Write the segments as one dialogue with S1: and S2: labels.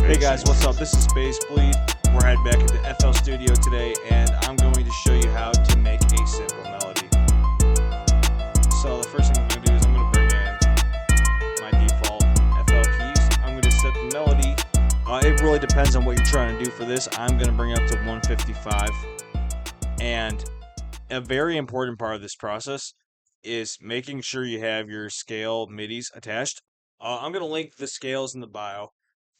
S1: Hey guys, what's up? This is Bass Bleed. We're heading back into FL Studio today, and I'm going to show you how to make a simple melody. So the first thing I'm going to do is I'm going to bring in my default FL keys. I'm going to set the melody. It really depends on what you're trying to do for this. I'm going to bring it up to 155. And a very important part of this process is making sure you have your scale MIDIs attached. I'm going to link the scales in the bio,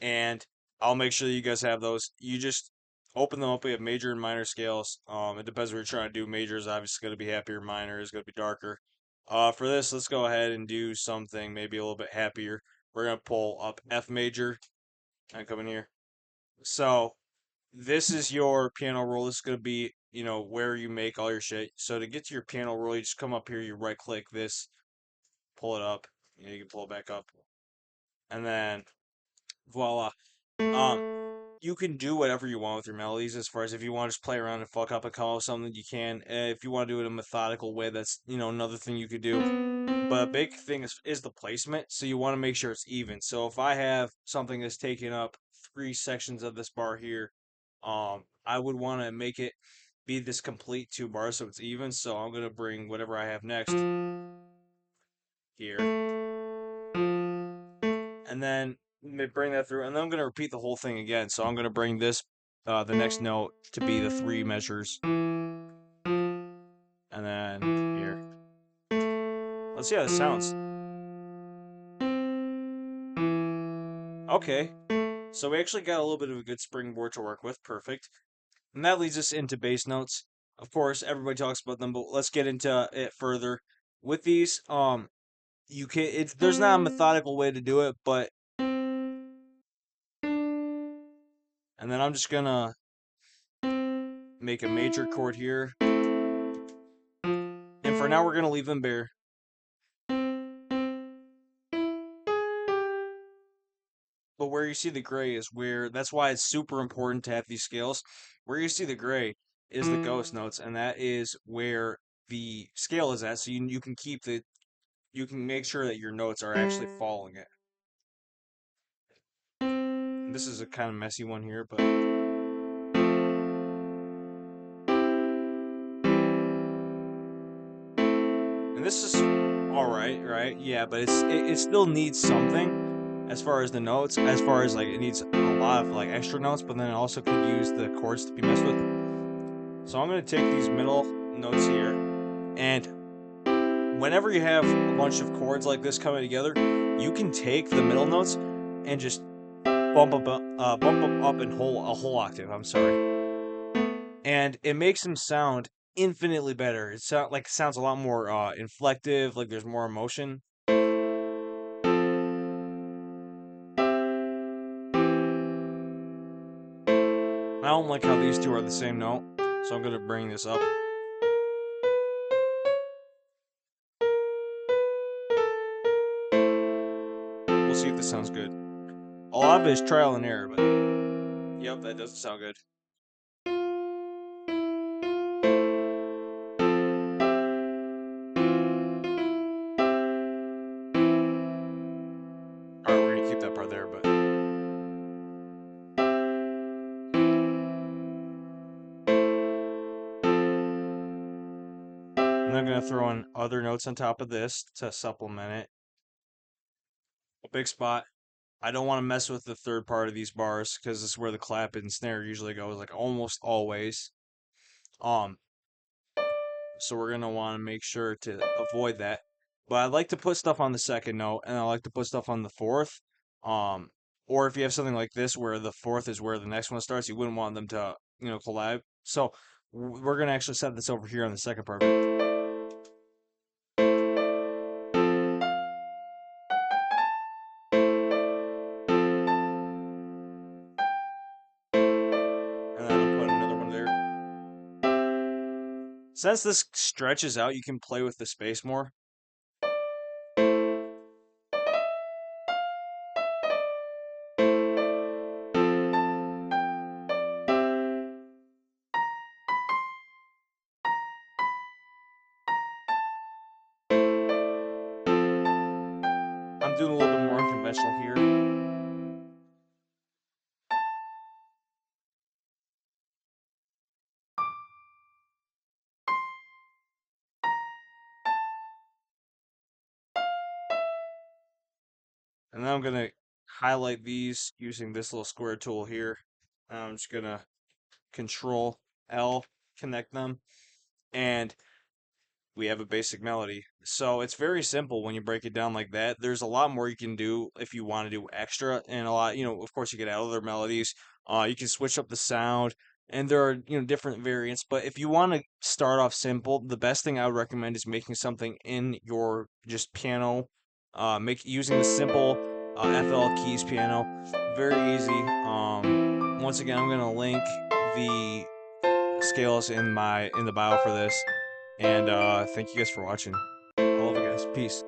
S1: and I'll make sure that you guys have those. You just open them up. We have major and minor scales. It depends what you're trying to do. Major is obviously going to be happier. Minor is going to be darker. For this, let's go ahead and do something maybe a little bit happier. We're going to pull up F major and come in here. So this is your piano roll. This is going to be, where you make all your shit. So to get to your piano roll, you just come up here, you right click this, pull it up. You can pull it back up. And then voila. You can do whatever you want with your melodies as far as if you want to just play around and fuck up and come up with something, you can. If you want to do it in a methodical way, that's, another thing you could do. But a big thing is the placement. So you want to make sure it's even. So if I have something that's taking up 3 sections of this bar here, I would want to make it be this complete 2 bars so it's even. So I'm gonna bring whatever I have next here, and then bring that through, and then I'm gonna repeat the whole thing again. So I'm gonna bring this, the next note to be the 3 measures, and then here. Let's see how this sounds. Okay, so we actually got a little bit of a good springboard to work with. Perfect. And that leads us into bass notes. Of course, everybody talks about them, but let's get into it further. With these, you can there's not a methodical way to do it, but and then I'm just gonna make a major chord here. And for now we're gonna leave them bare. But where you see the gray is where, that's why it's super important to have these scales. Where you see the gray is the ghost notes, and that is where the scale is at, so you can you can make sure that your notes are actually following it. And this is a kind of messy one here, but and this is all right, right? Yeah, but it still needs something as far as the notes, as far as like it needs a lot of like extra notes, but then it also could use the chords to be messed with. So I'm gonna take these middle notes here, and whenever you have a bunch of chords like this coming together, you can take the middle notes and just bump them up in a whole octave. I'm sorry, and it makes them sound infinitely better. It sounds a lot more inflective, like there's more emotion. I don't like how these two are the same note, so I'm gonna bring this up. We'll see if this sounds good. A lot of it is trial and error, but yep, that doesn't sound good. Alright, we're gonna keep that part there, but and I'm gonna throw in other notes on top of this to supplement it. A big spot. I don't want to mess with the third part of these bars because this is where the clap and snare usually goes, like almost always. Um, so we're gonna want to make sure to avoid that. But I like to put stuff on the second note, and I like to put stuff on the fourth. Um, or if you have something like this where the fourth is where the next one starts, you wouldn't want them to, collab. So we're gonna actually set this over here on the second part. And then I'll put another one there. Since this stretches out, you can play with the space more. I'm doing a little bit more unconventional here. And then I'm gonna highlight these using this little square tool here. I'm just gonna Control L, connect them, and we have a basic melody. So it's very simple when you break it down like that. There's a lot more you can do if you want to do extra, and a lot, of course, you can add other melodies. You can switch up the sound, and there are, different variants. But if you want to start off simple, the best thing I would recommend is making something in your just piano, make using the simple FL keys piano. Very easy. Once again, I'm gonna link the scales in the bio for this. And thank you guys for watching. I love you guys. Peace.